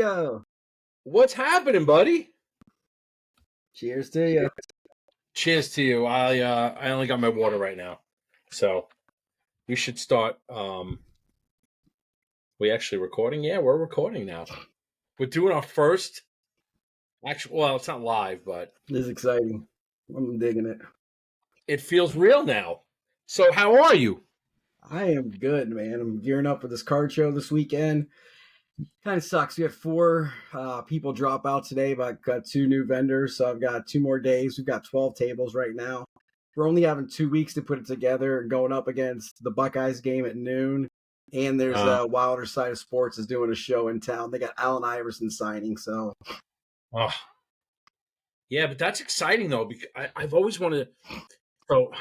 Tito. What's happening, buddy? Cheers to you. Cheers to you. I only got my water right now, so we should start. We actually recording? Yeah, we're recording now. We're doing our first. Actual, well, it's not live, but This is exciting. I'm digging it. it feels real now. So, how are you? I am good, man. I'm gearing up for this card show this weekend. Kind of sucks. We had four people drop out today, but I've got two new vendors, so I've got 2 more days. We've got 12 tables right now. We're only having 2 weeks to put it together, going up against the Buckeyes game at noon. And there's Wilder Side of Sports is doing a show in town. They got Allen Iverson signing, so. Oh, yeah, but that's exciting though, because I've always wanted. So,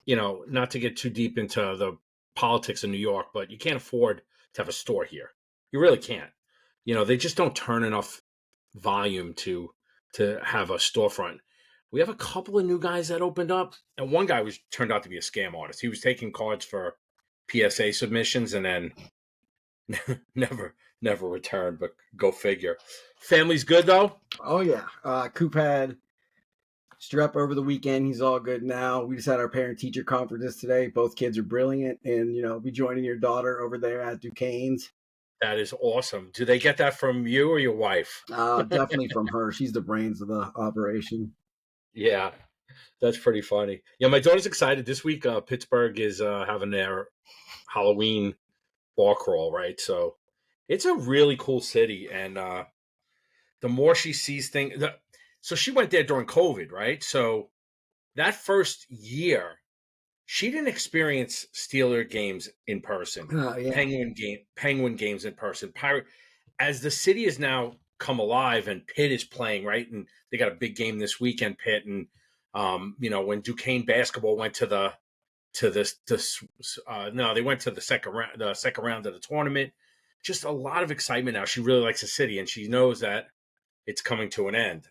not to get too deep into the politics of New York, but you can't afford to have a store here. You really can't. They just don't turn enough volume to have a storefront. We have a couple of new guys that opened up, and one guy turned out to be a scam artist. He was taking cards for PSA submissions and then never returned, but go figure. Family's good though? Oh yeah. Coop had strep over the weekend. He's all good now. We just had our parent-teacher conferences today. Both kids are brilliant, and be joining your daughter over there at Duquesne's. That is awesome. Do they get that from you or your wife? Definitely from her. She's the brains of the operation. Yeah, that's pretty funny. Yeah, my daughter's excited. This week, Pittsburgh is having their Halloween bar crawl, right? So it's a really cool city, and the more she sees things, so she went there during COVID, right? So that first year, she didn't experience Steeler games in person, Yeah. Penguin games in person. As the city has now come alive and Pitt is playing, right, and they got a big game this weekend, Pitt, and when Duquesne basketball went to the second round of the tournament. Just a lot of excitement now. She really likes the city, and she knows that it's coming to an end,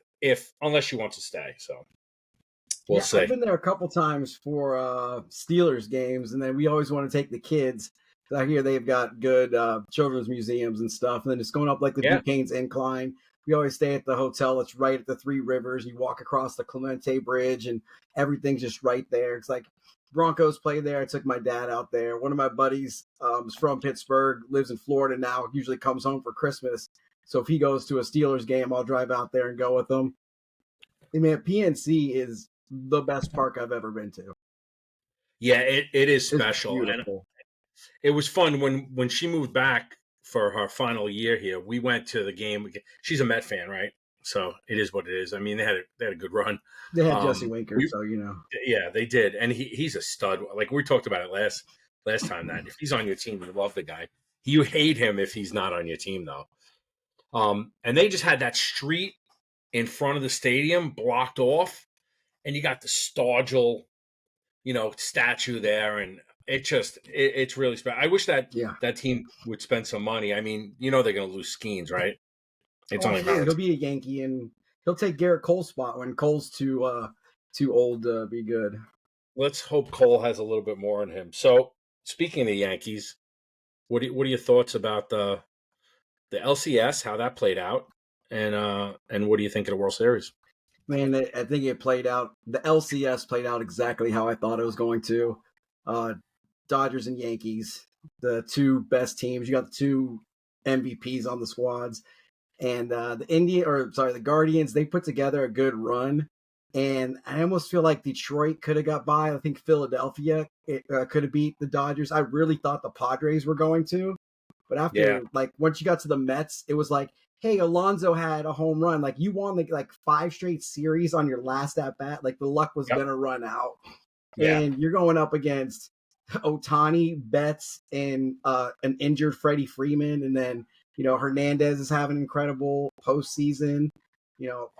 unless she wants to stay. So we'll see. I've been there a couple times for Steelers games, and then we always want to take the kids. I hear they've got good children's museums and stuff, and then just going up like the Duquesne's Incline. We always stay at the hotel that's right at the Three Rivers. You walk across the Clemente Bridge, and everything's just right there. It's like Broncos play there. I took my dad out there. One of my buddies is from Pittsburgh, lives in Florida now, usually comes home for Christmas. So if he goes to a Steelers game, I'll drive out there and go with him. I mean, PNC is the best park I've ever been to. Yeah, it is special. It's beautiful. It was fun when she moved back for her final year here. We went to the game. She's a Met fan, right? So it is what it is. I mean, they had a good run. They had Jesse Winker, so Yeah, they did, and he's a stud. Like we talked about it last time, that if he's on your team, you love the guy. You hate him if he's not on your team, though. And they just had that street in front of the stadium blocked off, and you got the Stargell, statue there, and it's really special. I wish that team would spend some money. I mean, they're going to lose Skeens, right? He'll be a Yankee, and he'll take Garrett Cole's spot when Cole's too old to be good. Let's hope Cole has a little bit more in him. So, speaking of the Yankees, what are your thoughts about the LCS, how that played out, and what do you think of the World Series? Man, I think it played out. The LCS played out exactly how I thought it was going to. Dodgers and Yankees, the two best teams. You got the two MVPs on the squads, and the Guardians. They put together a good run, and I almost feel like Detroit could have got by. I think Philadelphia could have beat the Dodgers. I really thought the Padres were going to, but after once you got to the Mets, it was like, hey, Alonso had a home run. Like you won like 5 straight series on your last at bat. Like the luck was gonna run out. Yeah. And you're going up against Ohtani, Betts, and an injured Freddie Freeman, and then Hernandez is having an incredible postseason.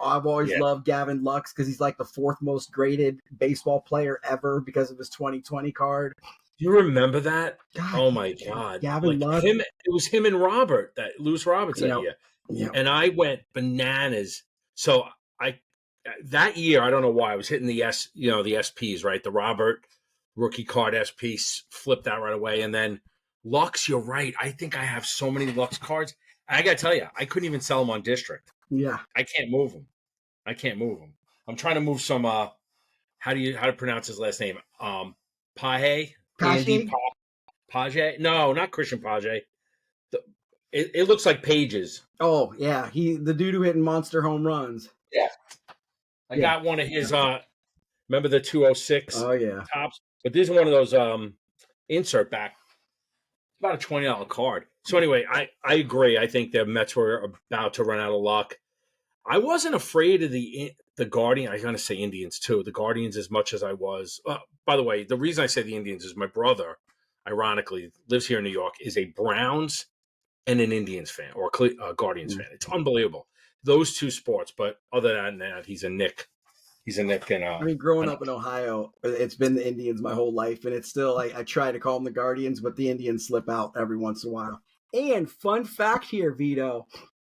I've always loved Gavin Lux because he's like the 4th most graded baseball player ever because of his 2020 card. Do you remember that? God, oh my God! Gavin Lux. It was him and Luis Roberts that year. Yeah. And I went bananas. So that year, I don't know why I was hitting the SPs, right? The Robert rookie card SP flipped out right away. And then Lux, you're right. I think I have so many Lux cards. I got to tell you, I couldn't even sell them on District. Yeah. I can't move them. I'm trying to move some. How to pronounce his last name? Paje, Andy Pache? Paje. No, not Christian Paje. It looks like Pages. Oh, yeah. The dude who hitting monster home runs. Yeah, I Yeah. got one of his. Remember the 206 Oh, yeah. tops? But this is one of those insert back. It's about a $20 card. So anyway, I agree. I think the Mets were about to run out of luck. I wasn't afraid of the Guardian. I'm going to say Indians too. The Guardians as much as I was. By the way, the reason I say the Indians is my brother, ironically, lives here in New York, is a Browns and an Indians fan or a Guardians fan. It's unbelievable. Those two sports. But other than that, he's a Nick. He's a Nick. And I mean, growing up in Ohio, it's been the Indians my whole life, and it's still I try to call them the Guardians, but the Indians slip out every once in a while. And fun fact here, Vito.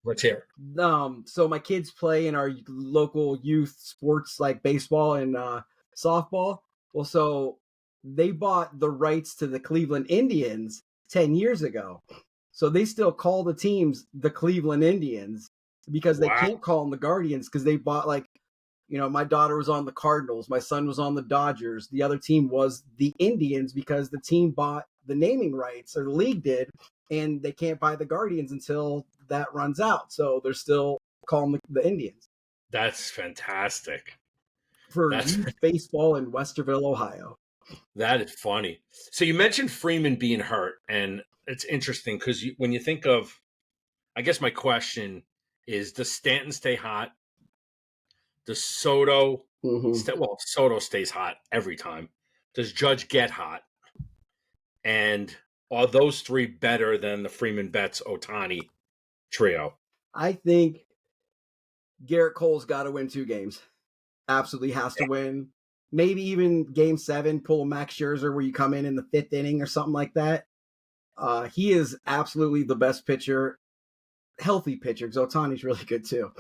Let's hear it. So my kids play in our local youth sports like baseball and softball. Well, so they bought the rights to the Cleveland Indians 10 years ago. So they still call the teams the Cleveland Indians because they can't call them the Guardians because they bought my daughter was on the Cardinals, my son was on the Dodgers. The other team was the Indians because the team bought the naming rights, or the league did, and they can't buy the Guardians until that runs out. So they're still calling the Indians. That's fantastic. For youth baseball in Westerville, Ohio. That is funny. So you mentioned Freeman being hurt, and it's interesting because when you think of, I guess my question is, does Stanton stay hot? Does Soto? Well, Soto stays hot every time. Does Judge get hot? And are those three better than the Freeman, Betts, Ohtani trio? I think Garrett Cole's got to win 2 games. Absolutely has to win. Maybe even game 7, pull a Max Scherzer where you come in the 5th inning or something like that. He is absolutely the best pitcher, healthy pitcher, because Ohtani's really good too.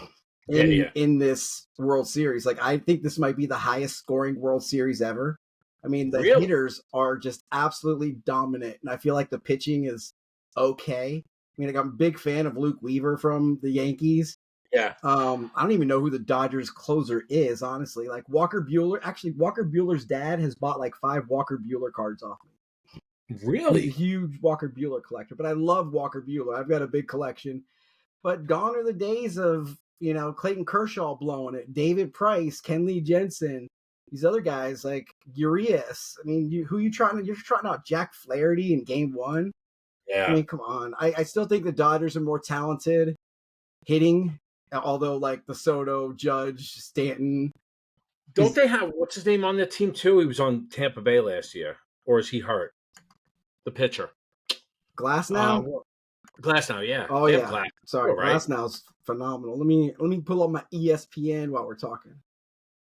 In this World Series. I think this might be the highest scoring World Series ever. I mean, the hitters are just absolutely dominant, and I feel like the pitching is okay. I mean, I'm a big fan of Luke Weaver from the Yankees. Yeah. I don't even know who the Dodgers closer is, honestly. Walker Buehler. Actually, Walker Buehler's dad has bought 5 Walker Buehler cards off me. Really? He's a huge Walker Buehler collector, but I love Walker Buehler. I've got a big collection. But gone are the days of Clayton Kershaw blowing it, David Price, Kenley Jensen, these other guys like Urias. I mean, you're trying out Jack Flaherty in game 1. Yeah. I mean, come on. I still think the Dodgers are more talented hitting, although the Soto, Judge, Stanton. Don't they have, what's his name on that team too? He was on Tampa Bay last year. Or is he hurt? The pitcher. Glasnow? Glasnow, yeah. Oh, yeah. Glass. Sorry, right? Glasnow's phenomenal. Let me pull up my ESPN while we're talking.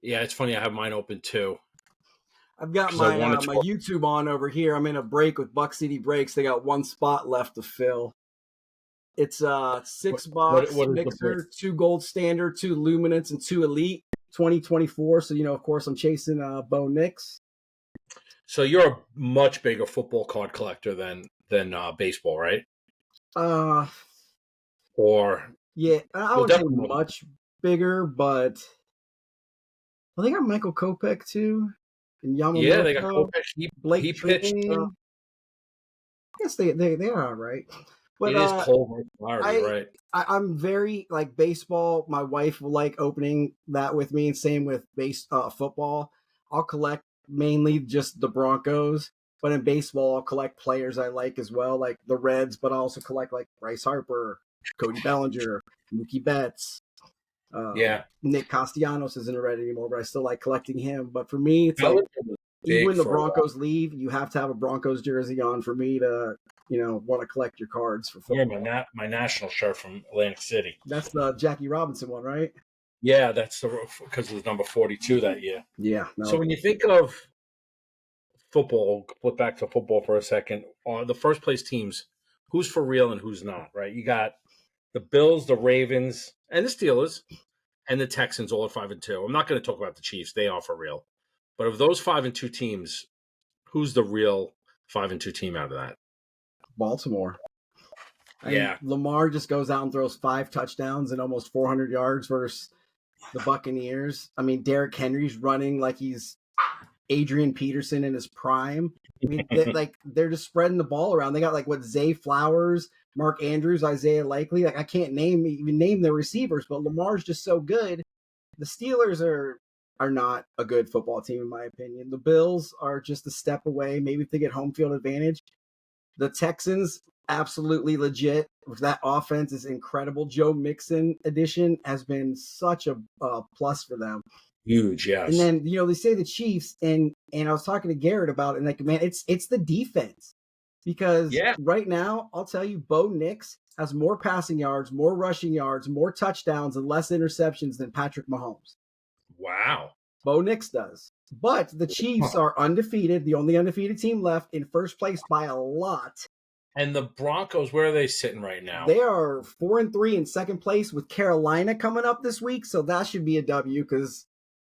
Yeah, it's funny. I have mine open too. I've got my YouTube on over here. I'm in a break with Buck City Breaks. They got 1 spot left to fill. It's a 6-box mixer, 2 gold standard, 2 luminance, and 2 elite. 2024. So of course, I'm chasing Bo Nix. So you're a much bigger football card collector than baseball, right? Or yeah, I would say much bigger, but they got Michael Kopech too, and Yamamoto. Yeah, they got Kopech. Blake he pitched. I guess they are all right. But it is cold, right? I'm very baseball. My wife will opening that with me, and same with football. I'll collect mainly just the Broncos, but in baseball, I'll collect players I like as well, like the Reds. But I also collect Bryce Harper, Cody Bellinger, Mookie Betts. Nick Castellanos isn't a Red anymore, but I still like collecting him. But for me, it's even when the Broncos leave, you have to have a Broncos jersey on for me to want to collect your cards for football. Yeah, my national shirt from Atlantic City. That's the Jackie Robinson one, right? Yeah, that's because it was number 42 that year. Yeah. No. So when you think of football, flip back to football for a second. The first place teams, who's for real and who's not, right? You got the Bills, the Ravens, and the Steelers, and the Texans all at 5-2. I'm not going to talk about the Chiefs; they are for real. But of those 5-2 teams, who's the real 5-2 team out of that? Baltimore. And Yeah. Lamar just goes out and throws 5 touchdowns and almost 400 yards versus the Buccaneers. I mean, Derrick Henry's running like he's Adrian Peterson in his prime. I mean, they're just spreading the ball around. They got like Zay Flowers, Mark Andrews, Isaiah Likely. Like I can't even name the receivers, but Lamar's just so good. The Steelers are not a good football team in my opinion. The Bills are just a step away. Maybe if they get home field advantage. The Texans, absolutely legit. That offense is incredible. Joe Mixon addition has been such a plus for them. Huge, yes. And then they say the Chiefs, and I was talking to Garrett about it, and like, man, it's the defense because right now I'll tell you, Bo Nix has more passing yards, more rushing yards, more touchdowns, and less interceptions than Patrick Mahomes. Wow. Bo Nix does. But the Chiefs are undefeated, the only undefeated team left, in first place by a lot. And the Broncos, where are they sitting right now? They are 4-3 in second place with Carolina coming up this week, so that should be a W because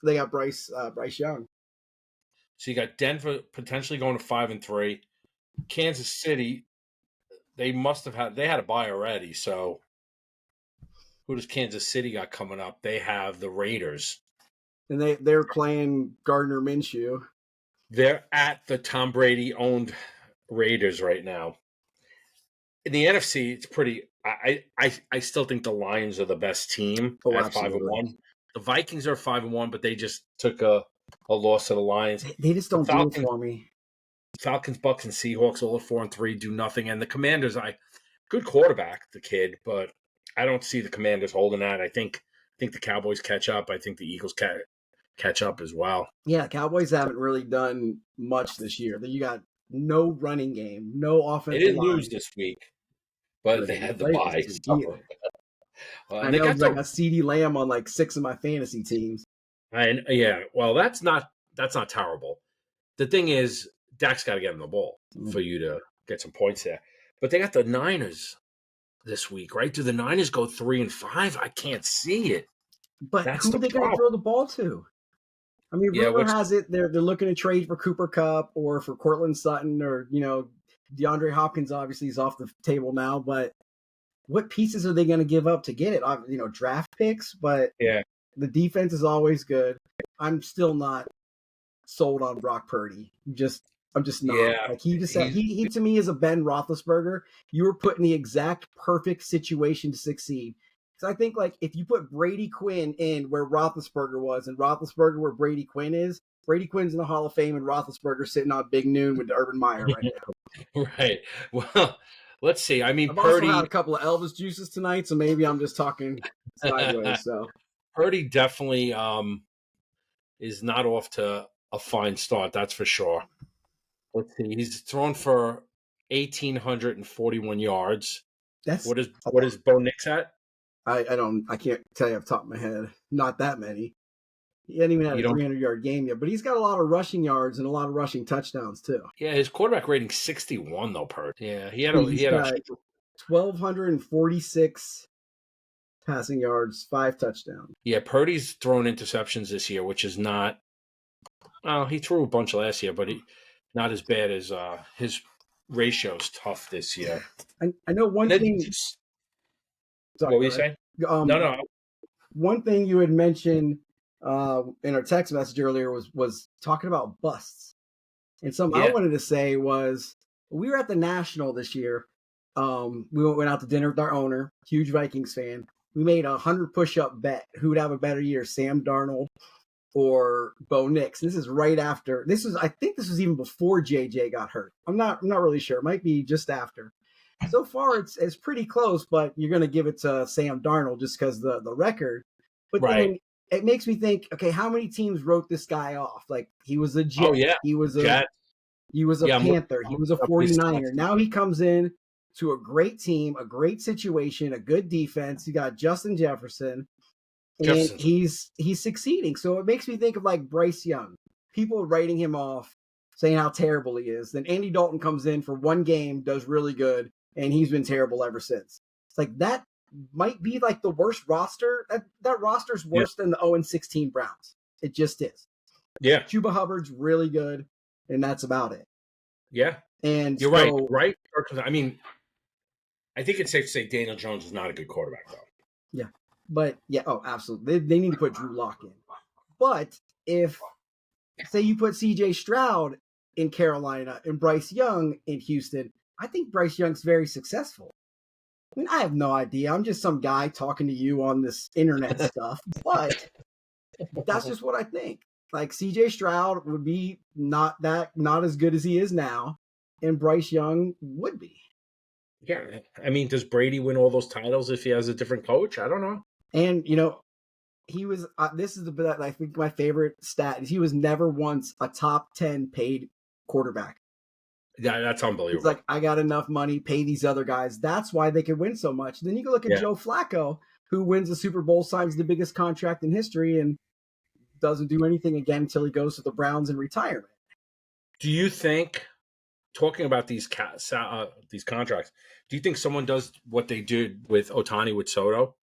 they got Bryce Young. So you got Denver potentially going to 5-3. Kansas City, they had a bye already. So who does Kansas City got coming up? They have the Raiders. And they're playing Gardner Minshew. They're at the Tom Brady owned Raiders right now. In the NFC, it's pretty. I still think the Lions are the best team at 5-1. The Vikings are 5-1, but they just took a loss to the Lions. They just don't do it for me. Falcons, Bucks, and Seahawks all at 4-3 do nothing, and the Commanders, good quarterback, the kid, but I don't see the Commanders holding that. I think the Cowboys catch up. I think the Eagles catch up as well. Yeah, Cowboys haven't really done much this year. You got no running game, no offensive. They didn't lose this week, but they had the bye. I know I got CeeDee Lamb on like 6 of my fantasy teams. And well, that's not terrible. The thing is, Dak's got to get him the ball for you to get some points there. But they got the Niners this week, right? Do the Niners go 3-5? I can't see it. But who are they going to throw the ball to? I mean, rumor has it they're looking to trade for Cooper Kupp or for Cortland Sutton or DeAndre Hopkins. Obviously, is off the table now, but what pieces are they going to give up to get it? Draft picks, but the defense is always good. I'm still not sold on Brock Purdy. I'm just not. Yeah. Like he to me is a Ben Roethlisberger. You were put in the exact perfect situation to succeed. Because I think like if you put Brady Quinn in where Roethlisberger was and Roethlisberger where Brady Quinn is, Brady Quinn's in the Hall of Fame and Roethlisberger's sitting on Big Noon with Urban Meyer right now. Right. Well, let's see. I mean, I've Purdy also had a couple of Elvis juices tonight, so maybe I'm just talking sideways. So Purdy definitely is not off to a fine start. That's for sure. Let's see. He's thrown for 1,841 yards. What is Bo Nix at? I can't tell you off the top of my head. Not that many. He hasn't even had a 300-yard game yet, but he's got a lot of rushing yards and a lot of rushing touchdowns too. Yeah, his quarterback rating 61 though, Purdy. Yeah, he had 1,246 passing yards, 5 touchdowns. Yeah, Purdy's thrown interceptions this year, which is not. Well, he threw a bunch last year, but not as bad as his ratio's tough this year. I know one thing. What were you saying? No. One thing you had mentioned in our text message earlier was talking about busts. And something I wanted to say was we were at the National this year. We went out to dinner with our owner, huge Vikings fan. We made a 100 push-up bet. Who would have a better year, Sam Darnold or Bo Nix? This is right after. I think this was even before JJ got hurt. I'm not really sure. It might be just after. So far, it's pretty close, but you're going to give it to Sam Darnold just because the record. But then it makes me think, okay, how many teams wrote this guy off? Like he was a Jet. Oh, yeah. He was a Panther. He was a 49er. Now he comes in to a great team, a great situation, a good defense. You got Justin Jefferson, and he's succeeding. So it makes me think of like Bryce Young. People writing him off, saying how terrible he is. Then Andy Dalton comes in for one game, does really good, and he's been terrible ever since. It's like that might be like the worst roster. That roster's worse than the 0-16 Browns. It just is. Yeah. Chuba Hubbard's really good, and that's about it. Yeah. And you're right. I mean, I think it's safe to say Daniel Jones is not a good quarterback, though. Yeah, but yeah, oh, absolutely. They need to put Drew Lock in. But if say you put C.J. Stroud in Carolina and Bryce Young in Houston, I think Bryce Young's very successful. I mean, I have no idea. I'm just some guy talking to you on this internet stuff, but that's just what I think. Like C.J. Stroud would be not as good as he is now, and Bryce Young would be. Yeah, I mean, does Brady win all those titles if he has a different coach? I don't know. And he was. This is I think my favorite stat is he was never once a top 10 paid quarterback. Yeah, that's unbelievable. It's like, I got enough money, pay these other guys. That's why they could win so much. Then you can look at Joe Flacco, who wins the Super Bowl, signs the biggest contract in history, and doesn't do anything again until he goes to the Browns in retirement. Do you think, talking about these contracts, do you think someone does what they did with Ohtani with Soto?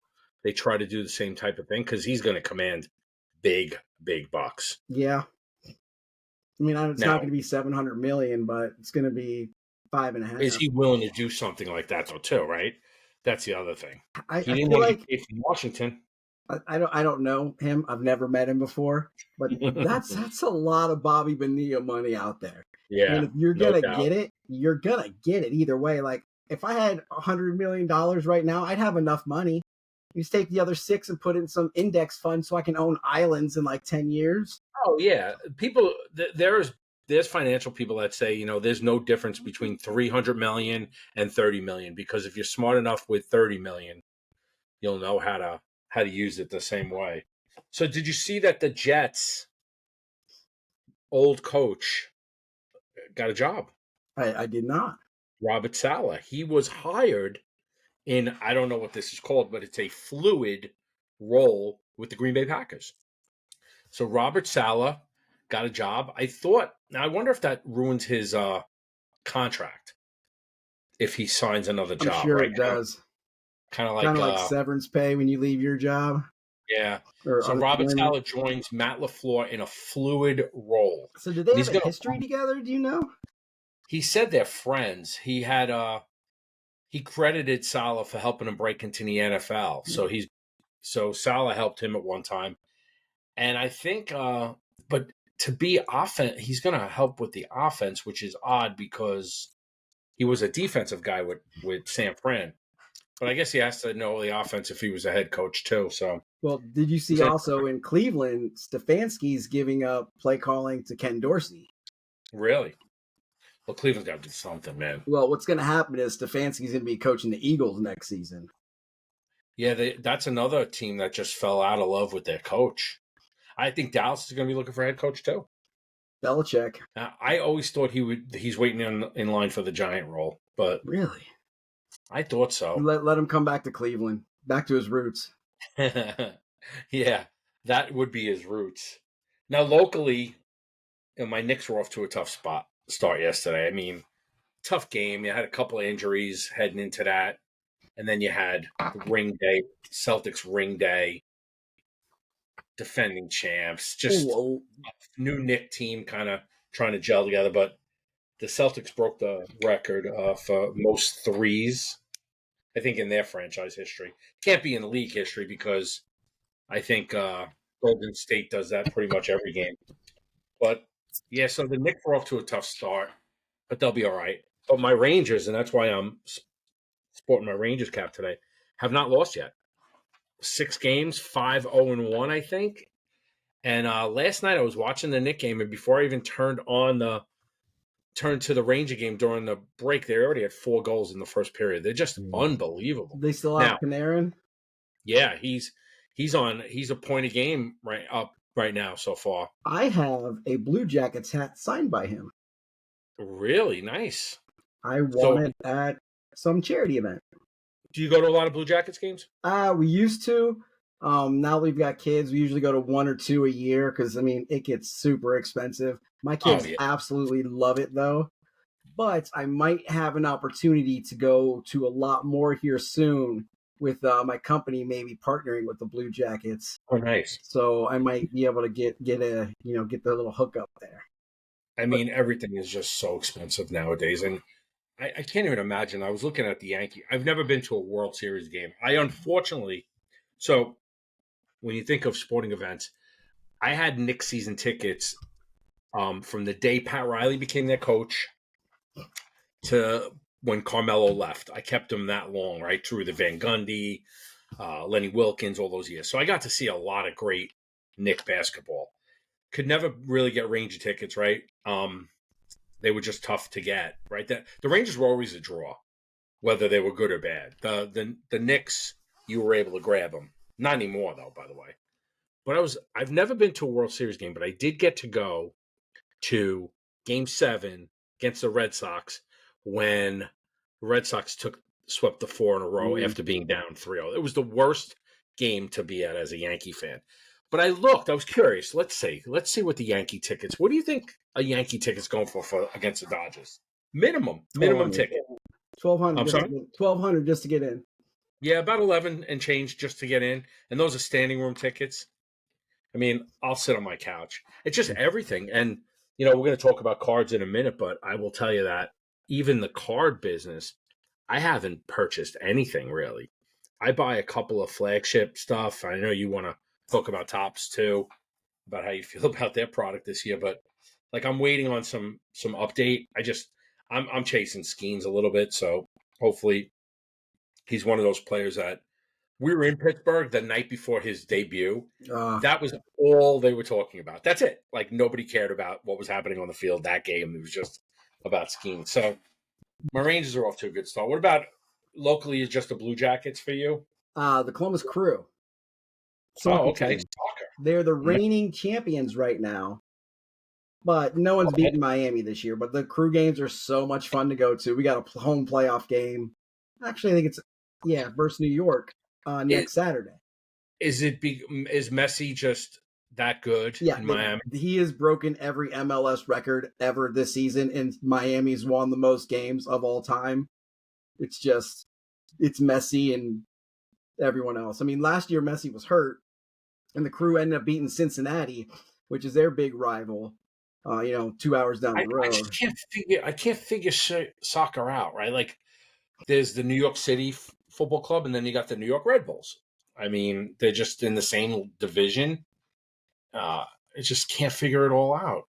They try to do the same type of thing because he's going to command big bucks. Yeah. I mean, it's not going to be $700 million, but it's going to be 5.5. Is he willing to do something like that though, too? Right? That's the other thing. I didn't feel want like to get from Washington. I don't know him. I've never met him before, but that's a lot of Bobby Bonilla money out there. Yeah. And if you're gonna get it, you're gonna get it either way. Like if I had $100 million right now, I'd have enough money. You just take the other 6 and put in some index fund so I can own islands in like 10 years. Oh yeah, people. There's financial people that say there's no difference between 300 million and 30 million because if you're smart enough with 30 million, you'll know how to use it the same way. So did you see that the Jets old coach got a job? I did not. Robert Saleh. He was hired in, I don't know what this is called, but it's a fluid role with the Green Bay Packers. So Robert Saleh got a job. I wonder if that ruins his contract if he signs another job. I'm sure it does. Kind of like severance pay when you leave your job. Yeah. So Robert Saleh joins Matt LaFleur in a fluid role. So did they have a history together? Do you know? He said they're friends. He had he credited Saleh for helping him break into the NFL. So Saleh helped him at one time. And I think but to be offense, he's going to help with the offense, which is odd because he was a defensive guy with San Fran. But I guess he has to know the offense if he was a head coach too. So, well, did you see also in Cleveland, Stefanski's giving up play calling to Ken Dorsey? Really? Well, Cleveland's got to do something, man. Well, what's going to happen is Stefanski's going to be coaching the Eagles next season. Yeah, that's another team that just fell out of love with their coach. I think Dallas is going to be looking for a head coach too. Belichick. I always thought he's waiting in line for the Giant role, but really, I thought so. Let him come back to Cleveland, back to his roots. Yeah, that would be his roots. Now, locally, my Knicks were off to a tough start yesterday. I mean, tough game. You had a couple of injuries heading into that, and then you had ring day, Celtics ring day. Defending champs, just a new Knick team kind of trying to gel together. But the Celtics broke the record for most threes, I think, in their franchise history. Can't be in league history because I think Golden State does that pretty much every game. But, yeah, so the Knicks were off to a tough start, but they'll be all right. But my Rangers, and that's why I'm sporting my Rangers cap today, have not lost yet. 6 games, 5-0-1, I think. And last night I was watching the Knick game, and before I even turned to the Ranger game during the break, they already had 4 goals in the first period. They're just unbelievable. They still have Panarin? Yeah, he's a point a game right now so far. I have a Blue Jackets hat signed by him. Really nice. I won it at some charity event. Do you go to a lot of Blue Jackets games? We used to. Now we've got kids. We usually go to 1 or 2 a year because, I mean, it gets super expensive. My kids absolutely love it, though. But I might have an opportunity to go to a lot more here soon with my company maybe partnering with the Blue Jackets. Oh, nice. So I might be able to get the little hookup there. I mean, everything is just so expensive nowadays. And I can't even imagine. I was looking at the Yankee. I've never been to a World Series game. I unfortunately, so when you think of sporting events, I had Knicks season tickets from the day Pat Riley became their coach to when Carmelo left. I kept him that long, right through the Van Gundy, Lenny Wilkins, all those years. So I got to see a lot of great Knick basketball. Could never really get Ranger tickets, right? They were just tough to get, right? The Rangers were always a draw, whether they were good or bad. The Knicks, you were able to grab them. Not anymore, though, by the way. But I've never been to a World Series game, but I did get to go to Game 7 against the Red Sox when the Red Sox swept the 4 in a row after being down 3-0. It was the worst game to be at as a Yankee fan. But I was curious. Let's see what the Yankee tickets. What do you think a Yankee ticket's going for against the Dodgers? Minimum ticket. 1,200. I'm sorry? 1,200 just to get in. Yeah, about 11 and change just to get in, and those are standing room tickets. I mean, I'll sit on my couch. It's just everything, and we're going to talk about cards in a minute, but I will tell you that even the card business, I haven't purchased anything really. I buy a couple of flagship stuff. I know you want to talk about Topps too, about how you feel about their product this year, but like I'm waiting on some update. I'm chasing Skeens a little bit, so hopefully he's one of those players that we were in Pittsburgh the night before his debut. That was all they were talking about. That's it. Like nobody cared about what was happening on the field that game. It was just about skiing. So my Rangers are off to a good start. What about locally? Is just the Blue Jackets for you? The Columbus Crew. Okay. Soccer. They're the reigning champions right now, but no one's beaten Miami this year. But the Crew games are so much fun to go to. We got a home playoff game. Actually, I think it's versus New York next Saturday. Is Messi just that good in Miami? He has broken every MLS record ever this season, and Miami's won the most games of all time. It's Messi and everyone else. I mean, last year Messi was hurt, and the Crew ended up beating Cincinnati, which is their big rival. 2 hours down the road. I can't figure soccer out, right? Like, there's the New York City Football Club, and then you got the New York Red Bulls. I mean, they're just in the same division. I just can't figure it all out.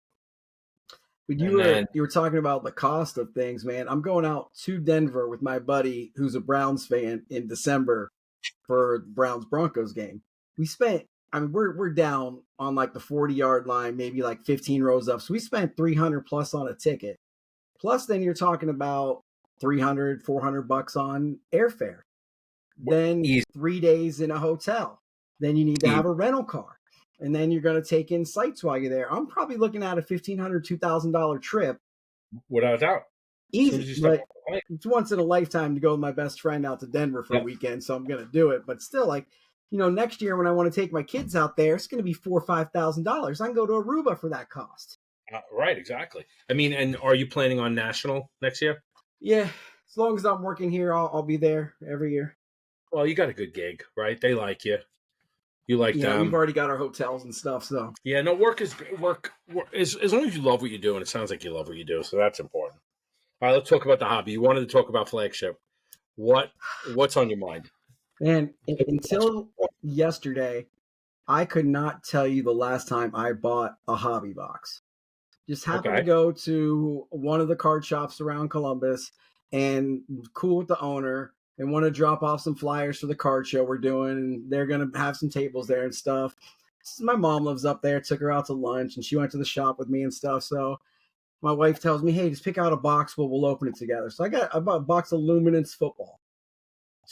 But you were talking about the cost of things, man. I'm going out to Denver with my buddy who's a Browns fan in December for the Browns-Broncos game. We're down on like the 40-yard line, maybe like 15 rows up. So we spent $300 plus on a ticket. Plus then you're talking about $300, $400 on airfare. Then 3 days in a hotel. Then you need to have a rental car. And then you're going to take in sights while you're there. I'm probably looking at a $1,500, $2,000 trip. Without a doubt. Easy. But it's once in a lifetime to go with my best friend out to Denver for a weekend. So I'm going to do it. But still, next year when I want to take my kids out there, it's going to be $4,000 or $5,000. I can go to Aruba for that cost. Right, exactly. I mean, and are you planning on national next year? Yeah, as long as I'm working here, I'll be there every year. Well, you got a good gig, right? They like you. You like them. We've already got our hotels and stuff, so. Yeah, no, work is as long as you love what you do, and it sounds like you love what you do, so that's important. All right, let's talk about the hobby. You wanted to talk about Flagship. What's on your mind? And until yesterday, I could not tell you the last time I bought a hobby box. Just happened to go to one of the card shops around Columbus and cool with the owner and want to drop off some flyers for the card show we're doing. And they're going to have some tables there and stuff. My mom lives up there, took her out to lunch, and she went to the shop with me and stuff. So my wife tells me, hey, just pick out a box. We'll open it together. So I bought a box of Luminance Football.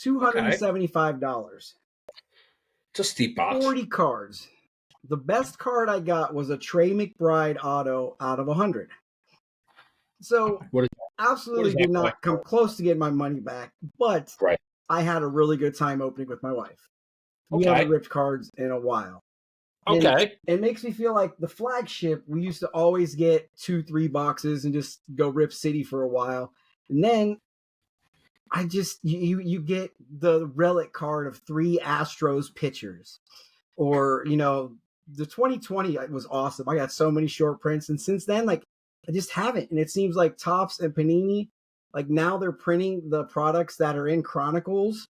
$275. It's a steep box. 40 cards. The best card I got was a Trey McBride auto out of 100. So absolutely did not come close to getting my money back, but I had a really good time opening with my wife. We haven't ripped cards in a while. Okay. It makes me feel like the Flagship, we used to always get 2-3 boxes and just go rip city for a while. And then you get the relic card of 3 Astros pitchers. Or, the 2020 was awesome. I got so many short prints. And since then, I just haven't. And it seems like Topps and Panini, like now they're printing the products that are in Chronicles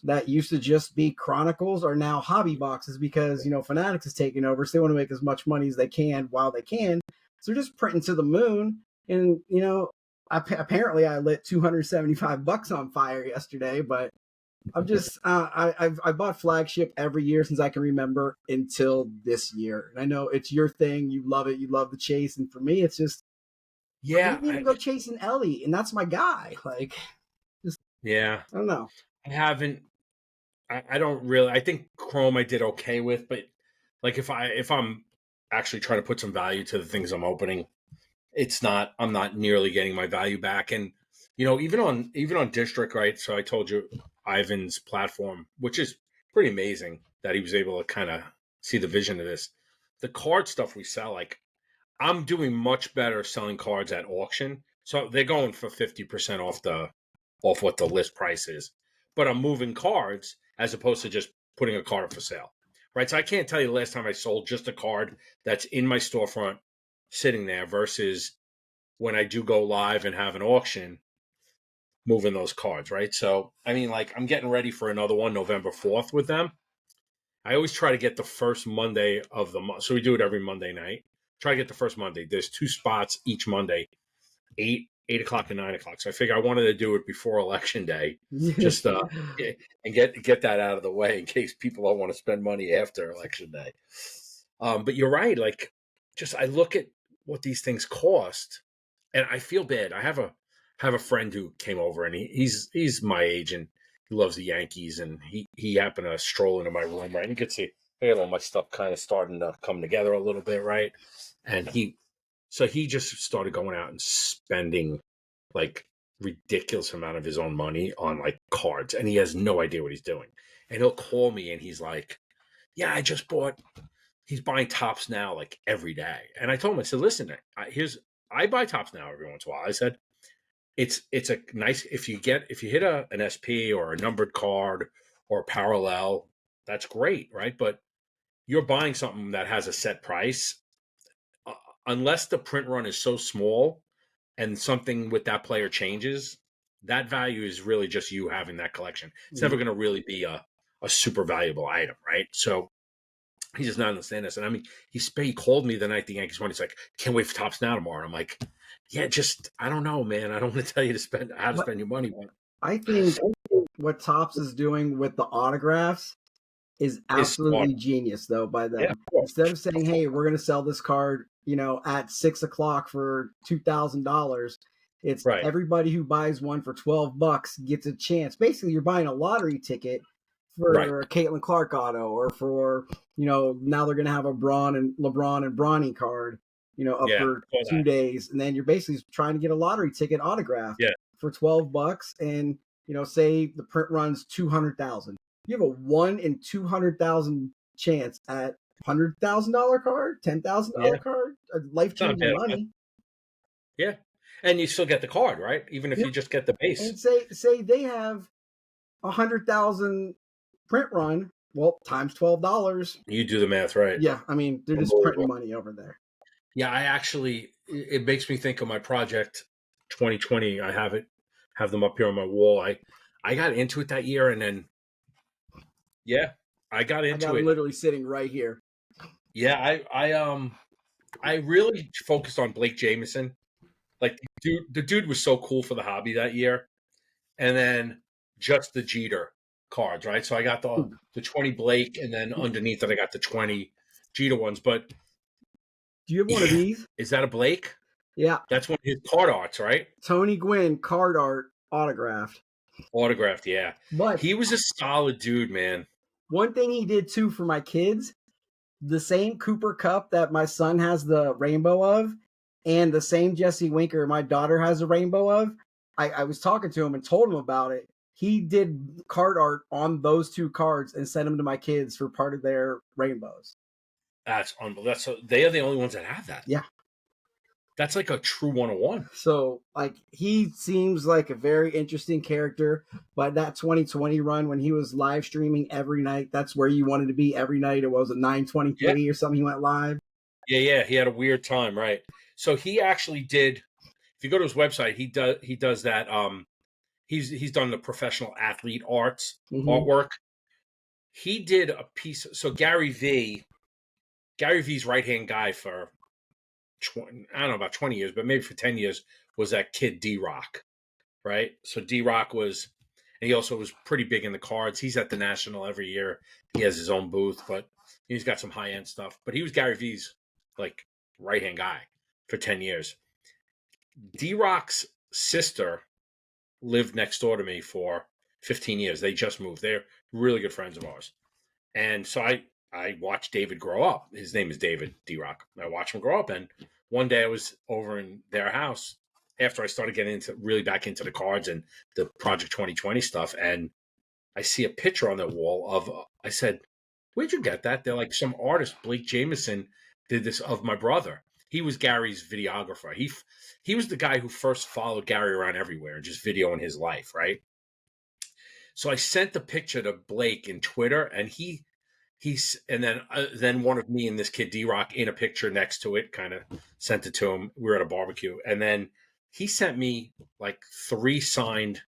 that used to just be Chronicles are now hobby boxes because, Fanatics is taking over. So they want to make as much money as they can while they can. So they're just printing to the moon. And, apparently I lit $275 on fire yesterday, but I'm just, I bought Flagship every year since I can remember until this year. And I know it's your thing. You love it. You love the chase. And for me, it's just, I didn't even go chasing Ellie. And that's my guy. Like, just, yeah, I don't know. I haven't. I don't really. I think Chrome I did okay with, but like if I'm actually trying to put some value to the things I'm opening, I'm not nearly getting my value back. And even on District, right? So I told you Ivan's platform, which is pretty amazing that he was able to kind of see the vision of this. The card stuff we sell, like I'm doing much better selling cards at auction. So they're going for 50% off what the list price is. But I'm moving cards as opposed to just putting a card up for sale. Right. So I can't tell you the last time I sold just a card that's in my storefront sitting there versus when I do go live and have an auction moving those cards. Right. So, I mean, like I'm getting ready for another one November 4th with them. I always try to get the first Monday of the month. So we do it every Monday night. Try to get the first Monday. There's 2 spots each Monday, 8 o'clock and 9 o'clock. So I figure I wanted to do it before Election Day, just and get that out of the way in case people don't want to spend money after Election Day. But you're right. Like, just I look at what these things cost, and I feel bad. I have a friend who came over, and he's my age, and he loves the Yankees, and he happened to stroll into my room, right? And you could see, all my stuff kind of starting to come together a little bit, right? And he just started going out and spending like ridiculous amount of his own money on like cards, and he has no idea what he's doing. And he'll call me and he's like, "Yeah, I just bought." He's buying Tops Now like every day, and I told him, I said, "Listen, I buy Tops Now every once in a while." I said, "It's a nice if you hit an SP or a numbered card or a parallel, that's great, right? But you're buying something that has a set price." Unless the print run is so small and something with that player changes, that value is really just you having that collection. It's never going to really be a super valuable item, right? So he does not understand this. And I mean, he called me the night the Yankees won. He's like, "Can't wait for Tops Now tomorrow." And I'm like, "Yeah, just I don't know, man. I don't want to tell you how to spend your money." But I think what Tops is doing with the autographs is absolutely genius, though, by them. Yeah, instead of saying, "Hey, we're going to sell this card, at 6 o'clock for $2,000," it's right. Everybody who buys one for $12 gets a chance. Basically, you're buying a lottery ticket for a Caitlin Clark auto, or for now they're going to have a LeBron and Bronny card, up for 2 days, and then you're basically trying to get a lottery ticket autographed for $12, and say the print runs 200,000. You have a 1 in 200,000 chance at $100,000 card, $10,000 card, life-changing money. Yeah, and you still get the card, right? Even if you just get the base. And say they have 100,000 print run, well, times $12. You do the math, right? Yeah, I mean they're just printing money over there. Yeah, it makes me think of my project 2020. I have them up here on my wall. I got into it that year, and then I got into it. Literally sitting right here. Yeah, I really focused on Blake Jameson. Like the dude was so cool for the hobby that year, and then just the Jeter cards, right? So I got the 20 Blake, and then underneath it I got the 20 Jeter ones. But do you have one of these? Is that a Blake? Yeah, that's one of his card arts, right? Tony Gwynn card art autographed. Yeah. But he was a solid dude, man. One thing he did too for my kids, the same Cooper Cup that my son has the rainbow of, and the same Jesse Winker my daughter has a rainbow of. I was talking to him and told him about it. He did card art on those 2 cards and sent them to my kids for part of their rainbows. That's unbelievable. They are the only ones that have that. Yeah. That's like a true 101. So, like, he seems like a very interesting character. But that 2020 run, when he was live streaming every night, that's where you wanted to be every night. It was at 9:23 or something. He went live. Yeah. He had a weird time, right? So he actually did. if you go to his website, he does that. He's done the professional athlete artwork. He did a piece. So Gary V's right hand guy for I don't know about 20 years, but maybe for 10 years was that kid D-Rock, right? So D-Rock was, and he also was pretty big in the cards. He's at the National every year. He has his own booth, but he's got some high end stuff. But he was Gary V's like right hand guy for 10 years. D-Rock's sister lived next door to me for 15 years. They just moved. They're really good friends of ours. And so I watched David grow up. His name is David D-Rock. I watched him grow up. And one day I was over in their house after I started getting back into the cards and the Project 2020 stuff. And I see a picture on the wall of, I said, where'd you get that? They're like, some artist, Blake Jameson, did this of my brother. He was Gary's videographer. He was the guy who first followed Gary around everywhere and just videoing his life, right? So I sent the picture to Blake in Twitter, and then one of me and this kid D-Rock in a picture next to it, kind of sent it to him. We were at a barbecue, and then he sent me like 3 signed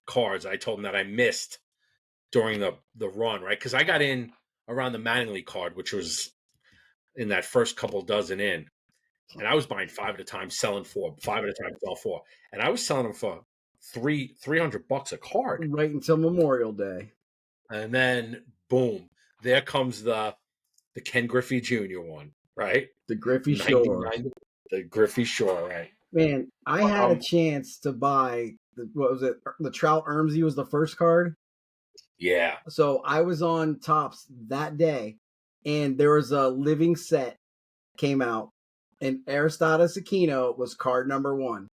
cards. I told him that I missed during the run, right? Because I got in around the Mattingly card, which was in that first couple dozen in. And I was buying 5 at a time, selling 4, 5 at a time, sell 4. And I was selling them for $300 a card. Right until Memorial Day. And then boom, there comes the Ken Griffey Jr. one, right? The Griffey Shore. The Griffey Shore, right? Man, I had a chance to buy, what was it? The Trout Ermsey was the first card. Yeah. So I was on Topps that day, and there was a living set came out, and Aristides Aquino was card number 1.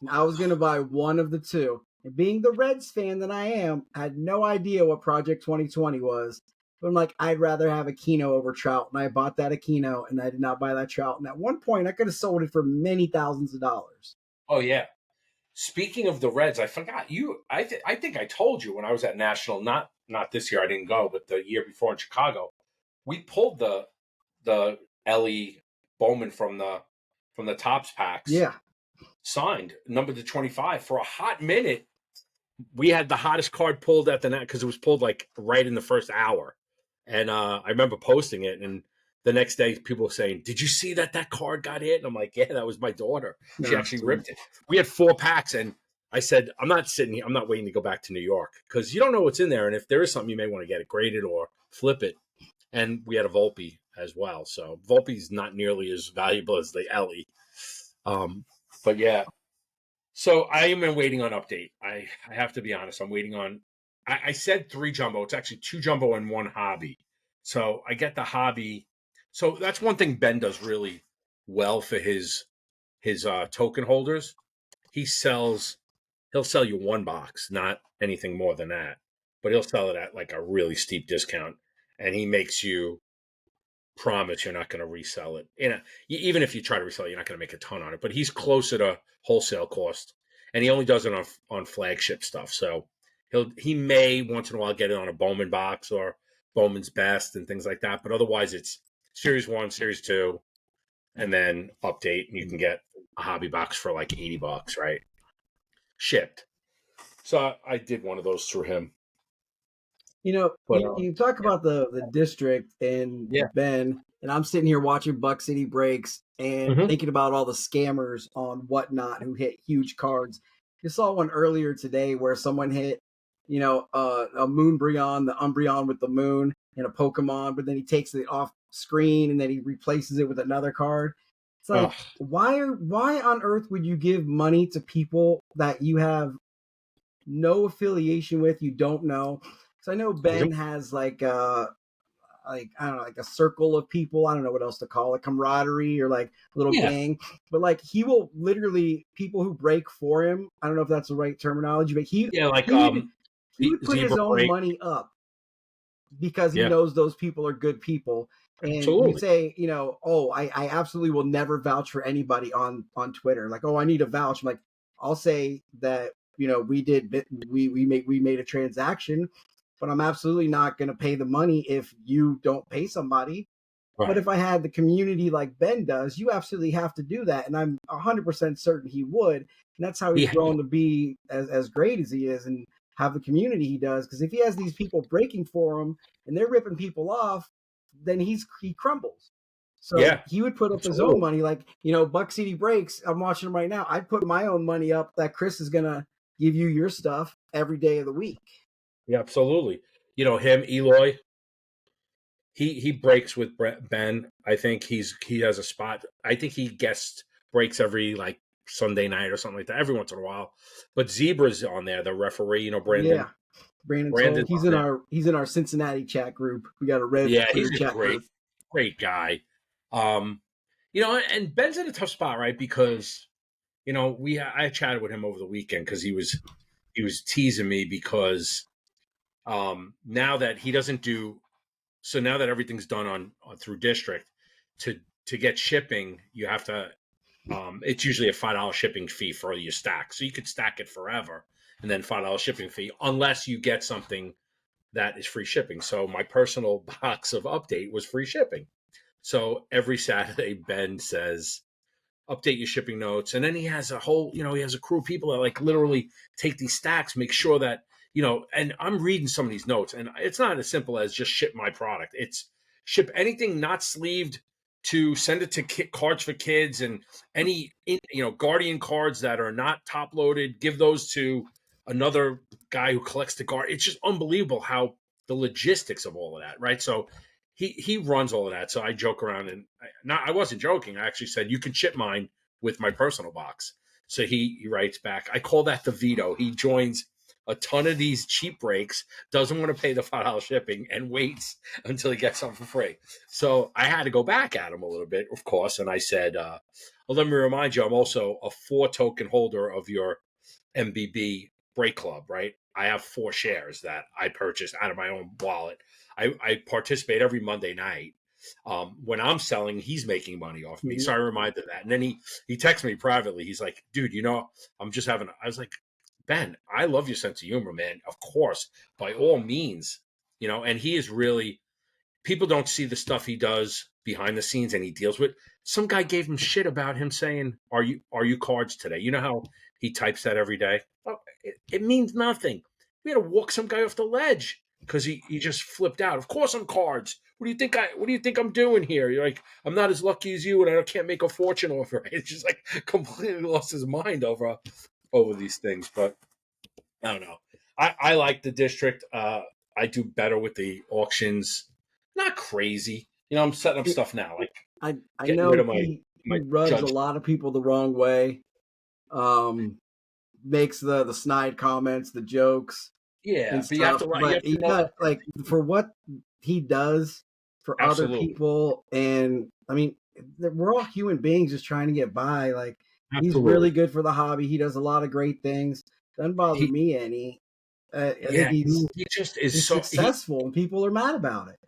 And I was going to buy one of the two. And being the Reds fan that I am, I had no idea what Project 2020 was. But I'm like, I'd rather have Aquino over Trout. And I bought that Aquino, and I did not buy that Trout. And at one point, I could have sold it for many thousands of dollars. Oh, yeah. Speaking of the Reds, I forgot you. I think I told you when I was at National, not this year, I didn't go, but the year before in Chicago, we pulled the Ellie Bowman from the Topps packs. Yeah. Signed, number to 25. For a hot minute, we had the hottest card pulled at the net because it was pulled like right in the first hour. And I remember posting it, and the next day people were saying, did you see that card got hit? And I'm like, yeah, that was my daughter. She actually ripped it. We had 4 packs, and I said, I'm not sitting here. I'm not waiting to go back to New York because you don't know what's in there. And if there is something, you may want to get it graded or flip it. And we had a Volpe as well. So Volpe's not nearly as valuable as the Ellie. But yeah, so I am waiting on update. I have to be honest. I'm waiting on. I said 3 jumbo. It's actually 2 jumbo and 1 hobby. So I get the hobby. So that's one thing Ben does really well for his token holders. He'll sell you 1 box, not anything more than that. But he'll sell it at like a really steep discount, and he makes you promise you're not going to resell it. Even if you try to resell it, you're not going to make a ton on it. But he's closer to wholesale cost, and he only does it on flagship stuff. So he may once in a while get it on a Bowman box or Bowman's Best and things like that. But otherwise, it's Series 1, Series 2, and then update, and you can get a hobby box for like $80, right? Shipped. So I did one of those through him. You know, you talk about the district and Ben, and I'm sitting here watching Buck City Breaks and thinking about all the scammers on Whatnot who hit huge cards. You saw one earlier today where someone hit, a Moonbreon, the Umbreon with the moon, and a Pokemon, but then he takes it off screen and then he replaces it with another card. It's like, why on earth would you give money to people that you have no affiliation with, you don't know? So I know Ben has like I don't know, like a circle of people. I don't know what else to call it, camaraderie or like a little gang. But like he will literally, people who break for him. I don't know if that's the right terminology, but he would put his own money up because he knows those people are good people. And you say, I absolutely will never vouch for anybody on Twitter. Like, I need a vouch. I'm like, I'll say that we made a transaction. But I'm absolutely not going to pay the money if you don't pay somebody. But Right. if I had the community like Ben does, you absolutely have to do that. And I'm 100% certain he would. And that's how he's He grown to be as great as he is and have the community he does. Because if he has these people breaking for him and they're ripping people off, then he crumbles. So Yeah, he would put up his own absolutely. money. Like, Buck City Breaks, I'm watching him right now. I'd put my own money up that Chris is going to give you your stuff every day of the week. Yeah, absolutely. Him, Eloy, he breaks with Ben. I think he has a spot. I think he guest breaks every like Sunday night or something like that every once in a while. But Zebra's on there, the referee, Yeah. Brandon. Brandon Toll. Brandon's on there. He's in our Cincinnati chat group. We got a red Yeah, letter he's a chat great, group. great guy. Um, and Ben's in a tough spot, right? Because I chatted with him over the weekend because he was teasing me because now that he doesn't do so now that everything's done on through district to get shipping you have to it's usually a $5 shipping fee for your stack, so you could stack it forever and then $5 shipping fee unless you get something that is free shipping. So my personal box of Update was free shipping, so every Saturday Ben says update your shipping notes. And then he has he has a crew of people that like literally take these stacks, make sure that, and I'm reading some of these notes and it's not as simple as just ship my product. It's ship anything not sleeved to send it to cards for kids and any, Guardian cards that are not top loaded, give those to another guy who collects the card. It's just unbelievable how the logistics of all of that. Right. So he runs all of that. So I joke around and I wasn't joking. I actually said you can ship mine with my personal box. So he writes back. I call that the veto. He joins a ton of these cheap breaks, doesn't want to pay the $5 shipping, and waits until he gets something for free. So I had to go back at him a little bit, of course, and I said, "Well, let me remind you, I'm also a 4 token holder of your MBB break club, right? I have 4 shares that I purchased out of my own wallet. I participate every Monday night. When I'm selling, he's making money off me. So I reminded that. And then he texted me privately. He's like, dude, I'm just having, I was like, Ben, I love your sense of humor, man. Of course, by all means, and he is really, people don't see the stuff he does behind the scenes and he deals with. Some guy gave him shit about him saying, "Are you cards today?" You know how he types that every day. Oh, it means nothing. We had to walk some guy off the ledge because he just flipped out. Of course I'm cards. What do you think I'm doing here? You're like, I'm not as lucky as you, and I can't make a fortune off it. It's just like completely lost his mind over these things. But I don't know. I like the district. I do better with the auctions. Not crazy. I'm setting up stuff now, like I getting rid know of my he rubs a judge. lot of people the wrong way. Um, Makes the snide comments, the jokes Yeah, and but you have stuff. to you But have to he know. got like for what he does for other Absolutely, people, and I mean, we're all human beings just trying to get by. Like he's really absolutely. good for the hobby. He does a lot of great things. Doesn't bother He me any. I think yeah, he just is he's so he successful, and people are mad about it.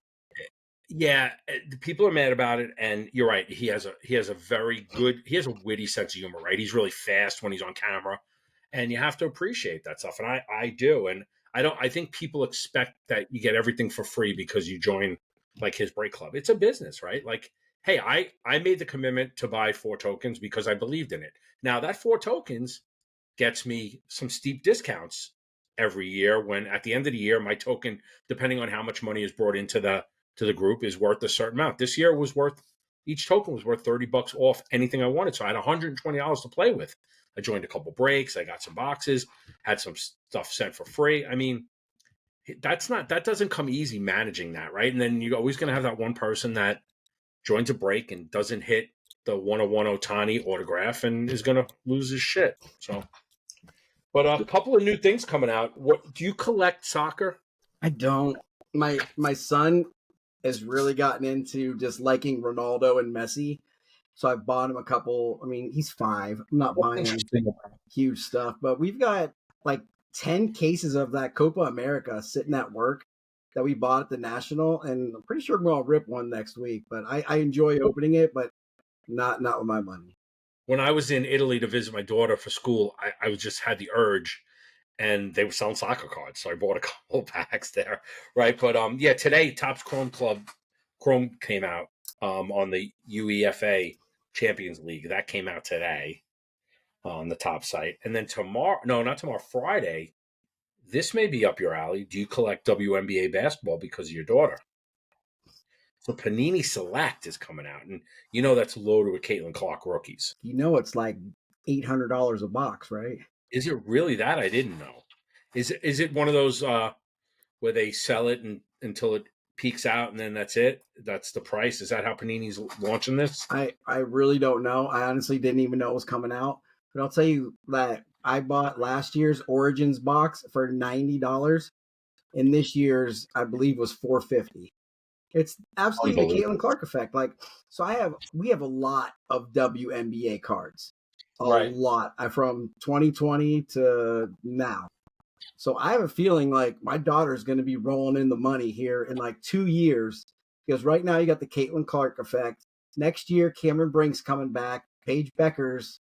yeah, the people are mad about it, and you're right. He has a very good, he has a witty sense of humor, right? He's really fast when he's on camera, and you have to appreciate that stuff. And I do, and I think people expect that you get everything for free because you join like his break club. It's a business, right? Like, hey, I made the commitment to buy 4 tokens because I believed in it. Now that 4 tokens gets me some steep discounts every year when at the end of the year my token, depending on how much money is brought into the group, is worth a certain amount. This year was worth, each token was worth $30 off anything I wanted, so I had $120 to play with. I joined a couple breaks, I got some boxes, had some stuff sent for free. I mean, that doesn't come easy managing that, right? And then you're always going to have that one person that joins a break and doesn't hit the 101 Otani autograph and is going to lose his shit. So, but a couple of new things coming out. What do you collect soccer? I don't. My son has really gotten into just liking Ronaldo and Messi. So I bought him a couple. I mean, he's 5. I'm not What's buying him interesting? huge stuff, but we've got like 10 cases of that Copa America sitting at work that we bought at the National, and I'm pretty sure we're gonna rip one next week. But I enjoy opening it, but not with my money. When I was in Italy to visit my daughter for school, I was just had the urge, and they were selling soccer cards, so I bought a couple packs there, right? But yeah, today Topps Chrome Club Chrome came out. on the UEFA Champions League. That came out today on the top site. And then tomorrow, no, not tomorrow, Friday, this may be up your alley. Do you collect WNBA basketball because of your daughter? So Panini Select is coming out, and you know that's loaded with Caitlin Clark rookies. You know it's like $800 a box, right? Is it really that? I didn't know. Is it one of those where they sell it until it peaks out and then that's it? That's the price? Is that how Panini's launching this? I really don't know. I honestly didn't even know it was coming out. But I'll tell you that I bought last year's Origins box for $90, and this year's I believe was $450. It's absolutely the Caitlin Clark effect. Like, so we have a lot of WNBA cards, a lot from 2020 to now. So I have a feeling like my daughter's going to be rolling in the money here in like 2 years, because right now you got the Caitlin Clark effect. Next year, Cameron Brink's coming back. Paige Beckers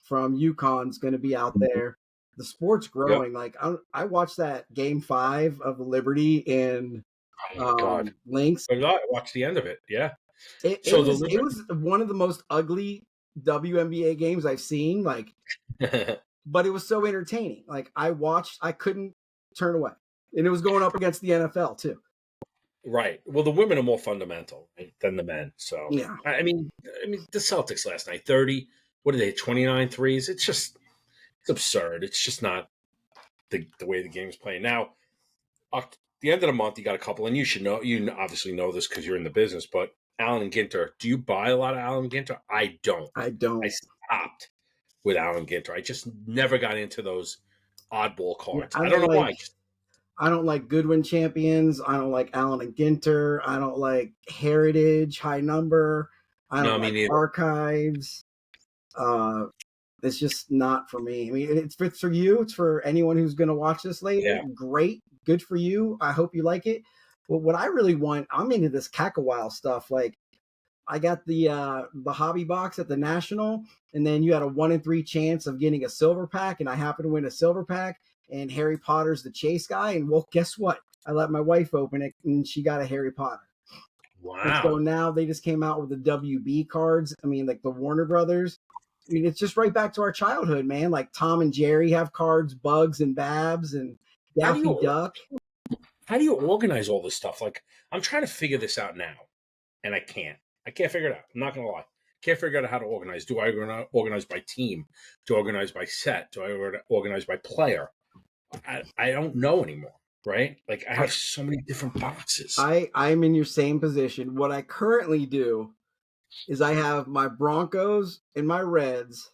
from UConn's going to be out there. The sport's growing. Yep. Like I watched that Game 5 of Liberty in Lynx. I watched the end of it. Yeah. It was one of the most ugly WNBA games I've seen. Like, but it was so entertaining. Like I couldn't turn away, and it was going up against the NFL too. Right. Well, the women are more fundamental than the men. So yeah. I mean, the Celtics last night, 30. What are they? 29 threes. It's absurd. It's just not the way the game's playing now. The end of the month, you got a couple, and you should know. You obviously know this because you're in the business. But Allen and Ginter, do you buy a lot of Allen and Ginter? I don't. I stopped with Allen Ginter. I just never got into those oddball cards. I don't know why. I don't like Goodwin Champions. I don't like Allen and Ginter. I don't like Heritage High Number. I don't like Archives. It's just not for me. I mean, it's for you. It's for anyone who's going to watch this later. Yeah. Great. Good for you. I hope you like it. But what I really want, I'm into this Kakawile stuff. Like, I got the hobby box at the National, and then you had a 1 in 3 chance of getting a silver pack, and I happened to win a silver pack, and Harry Potter's the chase guy. And well, guess what? I let my wife open it, and she got a Harry Potter. Wow. And so now they just came out with the WB cards. I mean, like the Warner Brothers. I mean, it's just right back to our childhood, man. Like Tom and Jerry have cards, Bugs and Babs, and Daffy Duck. How do you organize all this stuff? Like, I'm trying to figure this out now, and I can't figure it out. I'm not going to lie. Can't figure out how to organize. Do I organize by team? Do I organize by set? Do I organize by player? I don't know anymore, right? Like, I have so many different boxes. I'm in your same position. What I currently do is I have my Broncos and my Reds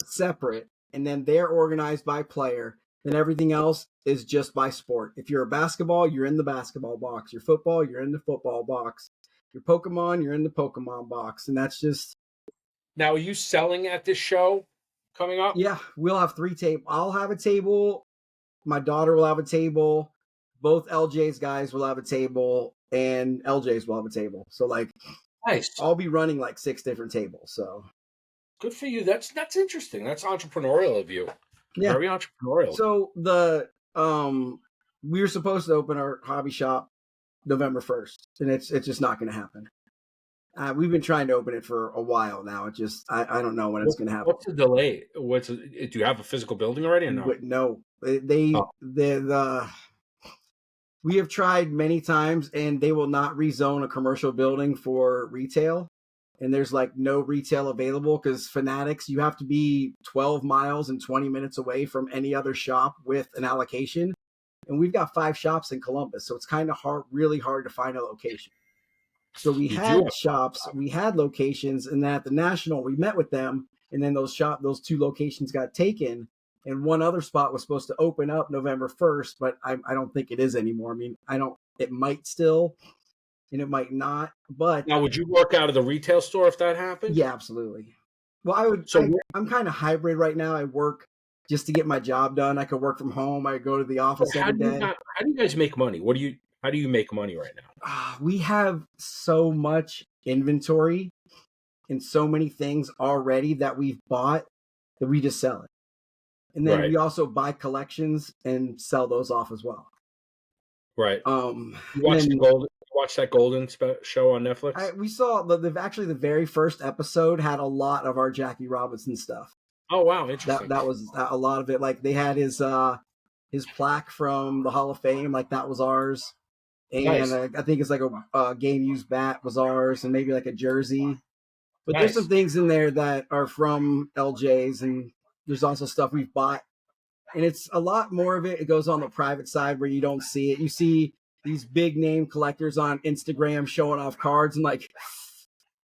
separate, and then they're organized by player. Then everything else is just by sport. If you're a basketball, you're in the basketball box. Your football, you're in the football box. Your Pokemon, you're in the Pokemon box. And that's just... Now, are you selling at this show coming up? Yeah, we'll have 3 tables. I'll have a table. My daughter will have a table. Both LJ's guys will have a table. And LJ's will have a table. So, like, nice. I'll be running like 6 different tables. So good for you. That's interesting. That's entrepreneurial of you. Yeah. Very entrepreneurial. So we were supposed to open our hobby shop November 1st, and it's just not going to happen. We've been trying to open it for a while now. It just I don't know when it's going to happen. What's the delay? Do you have a physical building already or no? No. We have tried many times, and they will not rezone a commercial building for retail. And there's like no retail available because Fanatics, you have to be 12 miles and 20 minutes away from any other shop with an allocation. And we've got 5 shops in Columbus. So it's kind of really hard to find a location. So we had shops, we had locations, and then at the National, we met with them. And then those 2 locations got taken. And one other spot was supposed to open up November 1st, but I don't think it is anymore. I mean, it might still, and it might not. But now, would you work out of the retail store if that happened? Yeah, absolutely. Well, I would. I'm kind of hybrid right now. I work just to get my job done. I could work from home. I go to the office every day. How do you guys make money? How do you make money right now? We have so much inventory and so many things already that we've bought that we just sell it. And then we also buy collections and sell those off as well. Right. You watch the watch that Golden show on Netflix? We saw actually the very first episode had a lot of our Jackie Robinson stuff. Oh wow, interesting. That was a lot of it. Like they had his plaque from the Hall of Fame, like that was ours. And Nice. I think it's like a game used bat was ours, and maybe like a jersey. But there's Nice. some things in there that are from LJ's, and there's also stuff we've bought. And it's a lot more of it. It goes on the private side where you don't see it. You see these big name collectors on Instagram showing off cards, and like,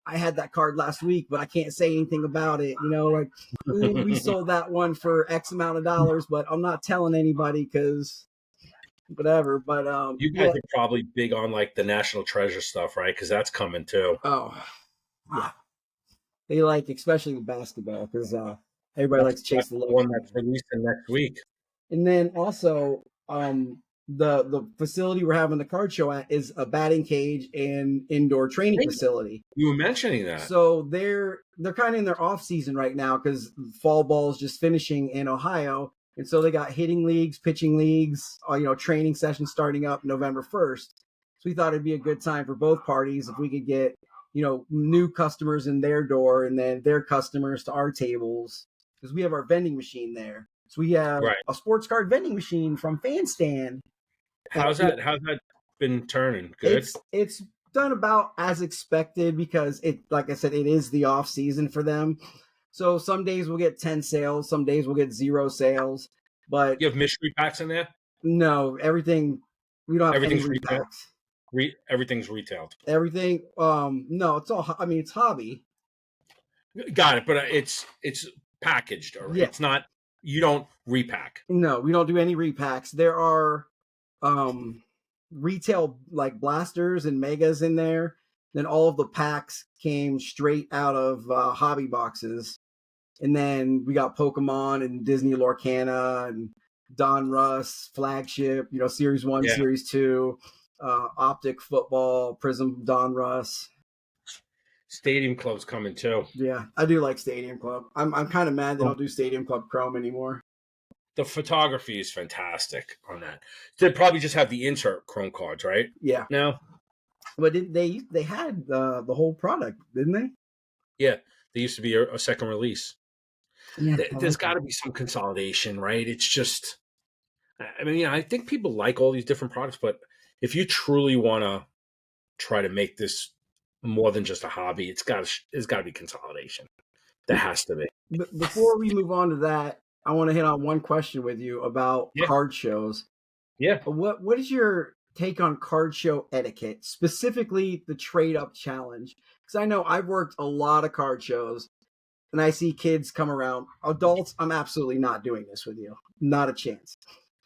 I had that card last week, but I can't say anything about it. You know, like, ooh, we sold that one for X amount of dollars, but I'm not telling anybody because whatever. But You guys are probably big on like the National Treasure stuff, right? Because that's coming too. Oh, yeah. They like, especially the basketball, because everybody likes to chase the logo. One that's releasing next week. And then also, the facility we're having the card show at is a batting cage and indoor training facility. You were mentioning that. So they're kind of in their off season right now because fall ball is just finishing in Ohio, and so they got hitting leagues, pitching leagues, training sessions starting up November 1st. So we thought it'd be a good time for both parties if we could get new customers in their door and then their customers to our tables, because we have our vending machine there. So we have a sports card vending machine from FanStan. How's that been turning? Good. It's done about as expected because it, like I said, it is the off season for them. So some days we'll get 10 sales, some days we'll get 0 sales. But you have mystery packs in there? No, everything. We don't have any repacks. Everything's retailed. Everything. No, it's all. I mean, it's hobby. Got it, but it's packaged already. Yeah. It's not. You don't repack. No, we don't do any repacks. There are retail like blasters and megas in there. Then all of the packs came straight out of hobby boxes. And then we got Pokemon and Disney Lorcana and Don Russ flagship, Series 1, yeah. Series 2, Optic Football, Prism Don Russ. Stadium Club's coming too. Yeah, I do like Stadium Club. I'm kind of mad they don't do Stadium Club Chrome anymore. The photography is fantastic on that. They probably just have the insert Chrome cards, right? Yeah. No. But they had the whole product, didn't they? Yeah, there used to be a second release. Yeah, there's got to be some consolidation, right? It's just, I mean, I think people like all these different products, but if you truly want to try to make this more than just a hobby, it's got to be consolidation. There has to be. Before we move on to that, I want to hit on one question with you about card shows. Yeah. What is your take on card show etiquette, specifically the trade up challenge? Because I know I've worked a lot of card shows and I see kids come around. Adults, I'm absolutely not doing this with you. Not a chance.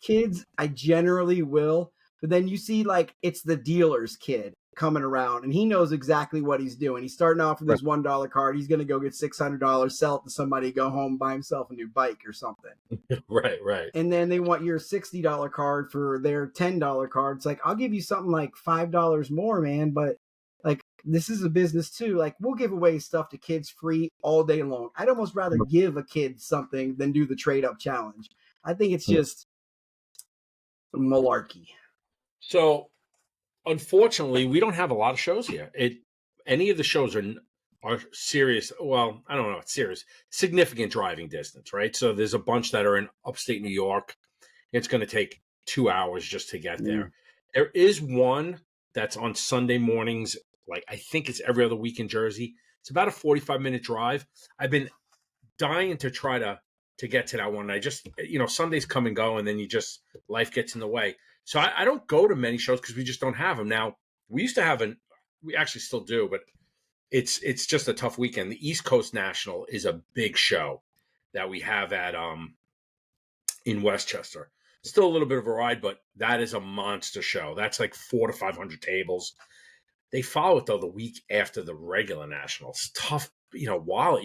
Kids, I generally will. But then you see like it's the dealer's kid coming around and he knows exactly what he's doing. He's starting off with his $1 card. He's going to go get $600, sell it to somebody, go home, buy himself a new bike or something. Right. And then they want your $60 card for their $10 card. It's like, I'll give you something like $5 more, man. But like, this is a business too. Like, we'll give away stuff to kids free all day long. I'd almost rather give a kid something than do the trade up challenge. I think it's just malarkey. So, unfortunately, we don't have a lot of shows here. Any of the shows are serious. Well, I don't know. It's serious. Significant driving distance, right? So there's a bunch that are in upstate New York. It's going to take 2 hours just to get there. There is one that's on Sunday mornings. Like I think it's every other week in Jersey. It's about a 45-minute drive. I've been dying to try to get to that one. I just, Sundays come and go, and then life gets in the way. So I don't go to many shows because we just don't have them. Now, we used to have we actually still do, but it's just a tough weekend. The East Coast National is a big show that we have at in Westchester. Still a little bit of a ride, but that is a monster show. That's like 400 to 500 tables. They follow it though the week after the regular national. It's tough, wallet,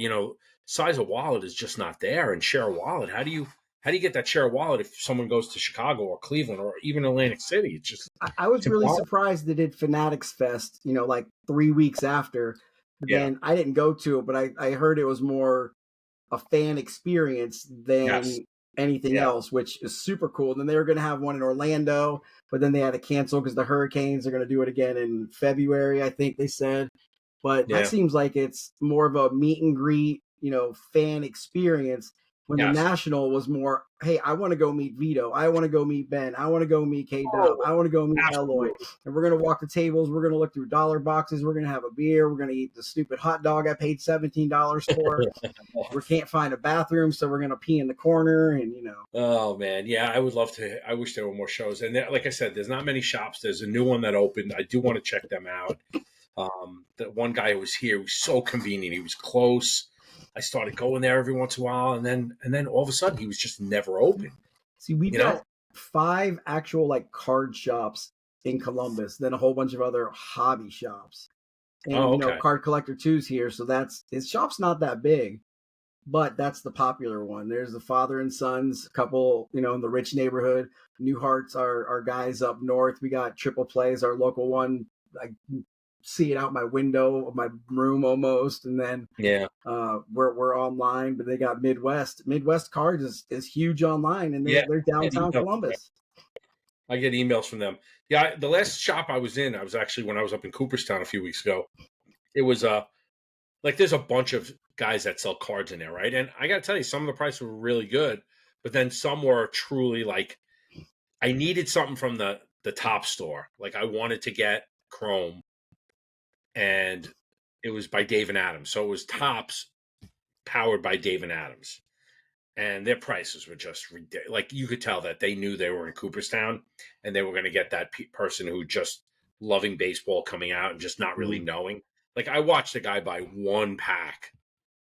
size of wallet is just not there, and share a wallet. How do you get that share wallet if someone goes to Chicago or Cleveland or even Atlantic City? It's just. I was really surprised they did Fanatics Fest, like 3 weeks after. Then I didn't go to it, but I heard it was more a fan experience than anything else, which is super cool. And then they were going to have one in Orlando. but then they had to cancel because the Hurricanes are going to do it again in February, I think they said. But that Yeah. seems like it's more of a meet and greet, fan experience. When the Yes. National was more, hey, I want to go meet Vito. I want to go meet Ben. I want to go meet K Dub. Oh, I want to go meet Eloy. absolutely. And we're going to walk the tables. We're going to look through dollar boxes. We're going to have a beer. We're going to eat the stupid hot dog I paid $17 for. We can't find a bathroom, so we're going to pee in the corner. And, Oh man, yeah, I would love to. I wish there were more shows. And like I said, there's not many shops. There's a new one that opened. I do want to check them out. The one guy who was here was so convenient. He was close. I started going there every once in a while, and then all of a sudden he was just never open. See, we've got 5 actual like card shops in Columbus, then a whole bunch of other hobby shops. And Card Collector 2's here, so his shop's not that big, but that's the popular one. There's the Father and Sons, a couple, in the rich neighborhood. New Hearts are guys up north. We got Triple Plays, our local one. I see it out my window of my room almost, and then we're online, but they got Midwest Cards is huge online, and they're downtown Columbus. I get emails from them. Yeah, the last shop I was in, I was actually when I was up in Cooperstown a few weeks ago. It was like there's a bunch of guys that sell cards in there, right? And I got to tell you, some of the prices were really good, but then some were truly like I needed something from the top store. Like I wanted to get Chrome, and it was by Dave and Adams. So it was Topps powered by Dave and Adams. And their prices were just ridiculous. Like you could tell that they knew they were in Cooperstown and they were going to get that person who just loving baseball coming out and just not really knowing. Like I watched a guy buy 1 pack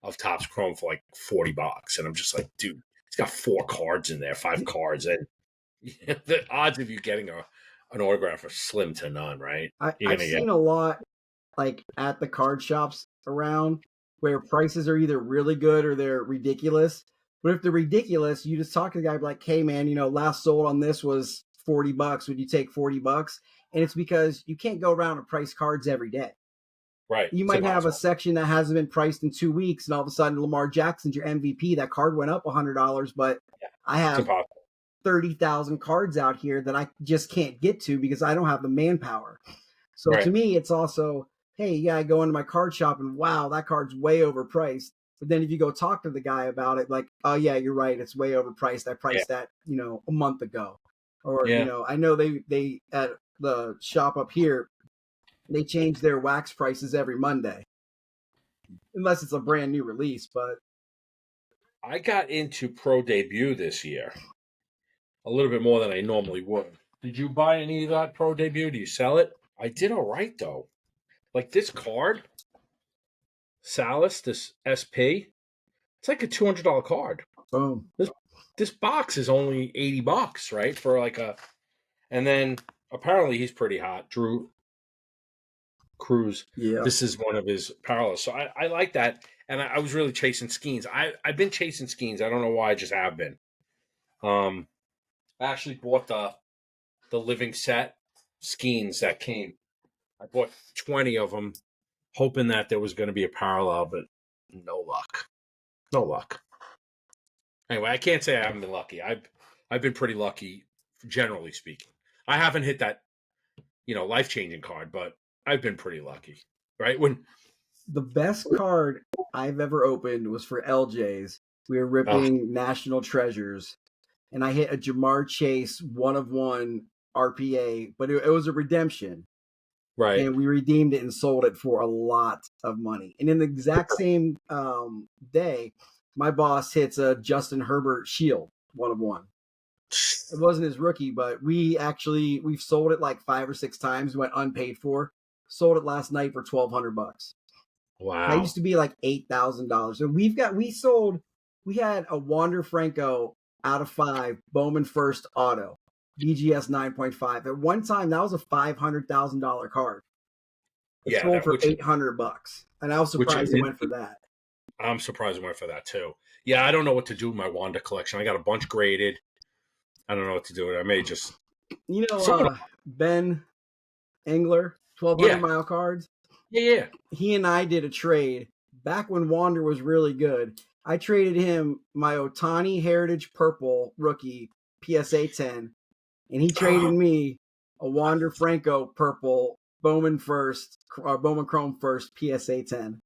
of Topps Chrome for like $40. And I'm just like, dude, he's got 4 cards in there, 5 cards. And the odds of you getting an autograph are slim to none, right? I've seen a lot like at the card shops around where prices are either really good or they're ridiculous. But if they're ridiculous, you just talk to the guy like, hey man, last sold on this was $40. Would you take $40? And it's because you can't go around and price cards every day. Right. You might have a section that hasn't been priced in 2 weeks, and all of a sudden Lamar Jackson's your MVP. That card went up $100, but I have 30,000 cards out here that I just can't get to because I don't have the manpower. So to me, it's also, hey, I go into my card shop and wow, that card's way overpriced. But then if you go talk to the guy about it, like, oh yeah, you're right, it's way overpriced. I priced that, a month ago. Or, I know they at the shop up here, they change their wax prices every Monday. Unless it's a brand new release, but I got into Pro Debut this year. A little bit more than I normally would. Did you buy any of that Pro Debut? Do you sell it? I did all right though. Like this card, Salas, this SP, it's like a $200 card. Boom. This box is only $80, right? For like and then apparently he's pretty hot. Drew Cruz. Yeah. This is one of his parallels. So I like that. And I was really chasing Skeens. I've been chasing Skeens. I don't know why, I just have been. I actually bought the living set Skeens that came. I bought 20 of them, hoping that there was going to be a parallel, but no luck. No luck. Anyway, I can't say I haven't been lucky. I've been pretty lucky, generally speaking. I haven't hit that, life-changing card, but I've been pretty lucky, right? When the best card I've ever opened was for LJ's. We were ripping National Treasures, and I hit a Jamar Chase 1/1 RPA, but it was a redemption. Right. And we redeemed it and sold it for a lot of money. And in the exact same day, my boss hits a Justin Herbert Shield 1/1. It wasn't his rookie, but we've sold it like 5 or 6 times, went unpaid for. Sold it last night for $1,200. Wow. That used to be like $8,000. And we had a Wander Franco out of 5 Bowman First auto. BGS 9.5. At one time, that was a $500,000 card. It sold for $800, and I was surprised it went for that. I'm surprised it went for that too. Yeah, I don't know what to do with my Wanda collection. I got a bunch graded. I don't know what to do with it. I may just, Ben Engler, 1,200 mile cards. Yeah. He and I did a trade back when Wander was really good. I traded him my Ohtani Heritage Purple rookie PSA 10. And he traded me a Wander Franco purple, Bowman Chrome first, PSA 10.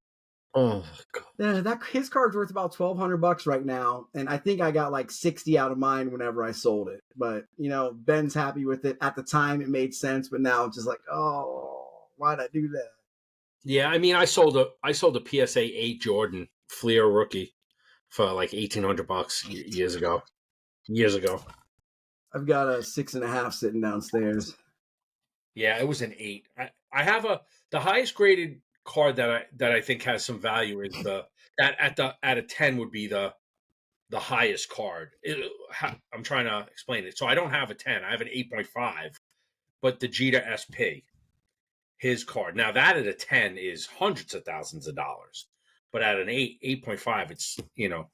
Oh God. Yeah, his card's worth about $1,200 right now, and I think I got like 60 out of mine whenever I sold it. But Ben's happy with it. At the time, it made sense, but now it's just like, oh, why'd I do that? Yeah, I mean, I sold a PSA 8 Jordan Fleer rookie for like $1,800 years ago. I've got a 6.5 sitting downstairs. Yeah, it was an 8. I have the highest graded card that I think has some value is at a 10 would be the highest card. I'm trying to explain it. So I don't have a 10. I have an 8.5, but the Jeter SP, his card. Now that at a 10 is hundreds of thousands of dollars, but at an 8.5, it's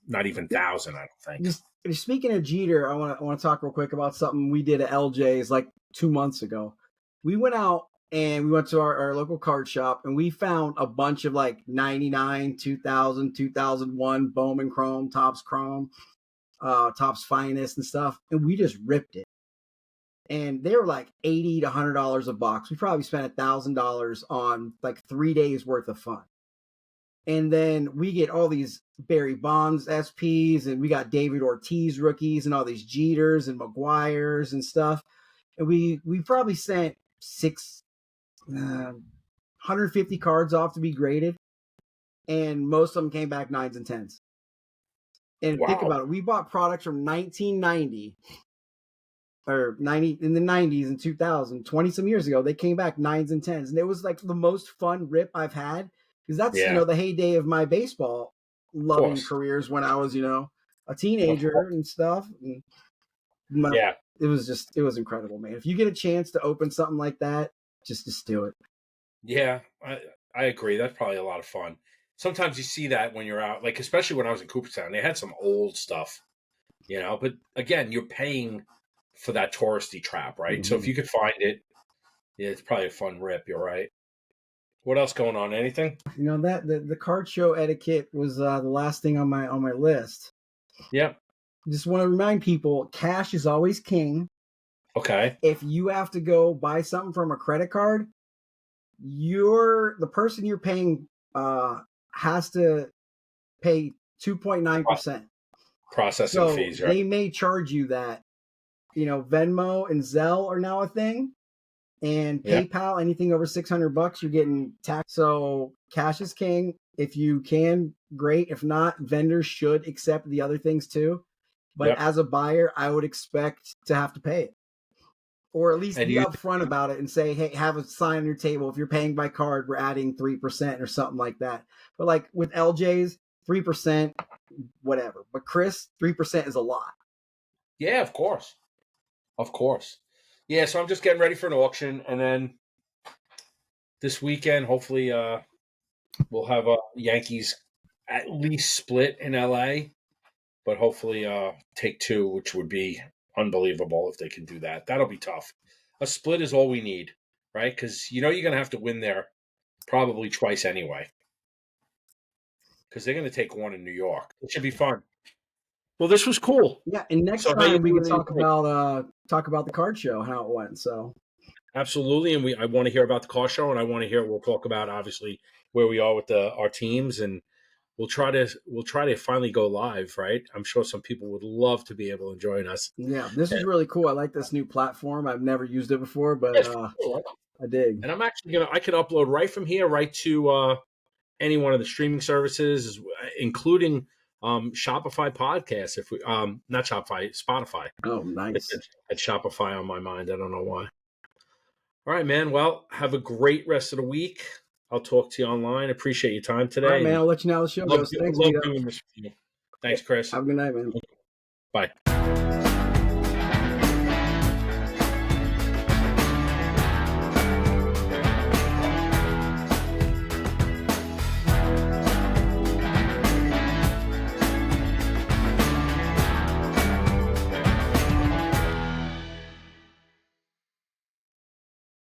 not even thousand. I don't think. Just speaking of Jeter, I want to talk real quick about something we did at LJ's like 2 months ago. We went out and we went to our local card shop and we found a bunch of like 99, 2000, 2001 Bowman Chrome, Topps Finest and stuff. And we just ripped it. And they were like $80 to $100 a box. We probably spent $1,000 on like 3 days worth of fun. And then we get all these Barry Bonds SPs and we got David Ortiz rookies and all these Jeters and McGuires and stuff. And we probably sent 150 cards off to be graded, and most of them came back 9s and 10s. And Think about it, we bought products from 1990 or 90 in the 90s and 2000, 20 some years ago. They came back 9s and 10s, and it was like the most fun rip I've had because that's the heyday of my baseball loving careers when I was a teenager and stuff. And it was incredible, man. If you get a chance to open something like that, just do it. Yeah, I agree. That's probably a lot of fun. Sometimes you see that when you're out, like especially when I was in Cooperstown, they had some old stuff, but again, you're paying for that touristy trap, right? Mm-hmm. So if you could find it, it's probably a fun rip. You're right. What else going on? Anything? That the card show etiquette was the last thing on my list. Yep. Just want to remind people, cash is always king. Okay. If you have to go buy something from a credit card, the person you're paying has to pay 2.9% processing fees. Right? They may charge you that. Venmo and Zelle are now a thing, and PayPal, anything over $600, you're getting taxed. So cash is king. If you can, great. If not, vendors should accept the other things too. But as a buyer, I would expect to have to pay it. Or at least be upfront about it and say, hey, have a sign on your table. If you're paying by card, we're adding 3% or something like that. But like with LJ's, 3%, whatever. But Chris, 3% is a lot. Yeah, of course. Of course. Yeah, so I'm just getting ready for an auction. And then this weekend, hopefully we'll have a Yankees at least split in LA. But hopefully take 2, which would be unbelievable if they can do that. That'll be tough. A split is all we need, right? Because you're going to have to win there probably twice anyway. Because they're going to take 1 in New York. It should be fun. Well, this was cool. Yeah, and next time we can talk about the card show, how it went. So absolutely, and I want to hear about the car show, and I want to hear. We'll talk about obviously where we are with our teams, and we'll try to finally go live, right? I'm sure some people would love to be able to join us. Yeah, this is really cool. I like this new platform. I've never used it before, but cool. I dig. And I'm actually I can upload right from here, right to any one of the streaming services, including Shopify podcasts. If we not Shopify, Spotify. Oh, nice. At Shopify on my mind. I don't know why. All right, man. Well, have a great rest of the week. I'll talk to you online. Appreciate your time today. All right, man. I'll let you know how the show goes. Thanks, love doing this with you. Thanks, Chris. Have a good night, man. Bye.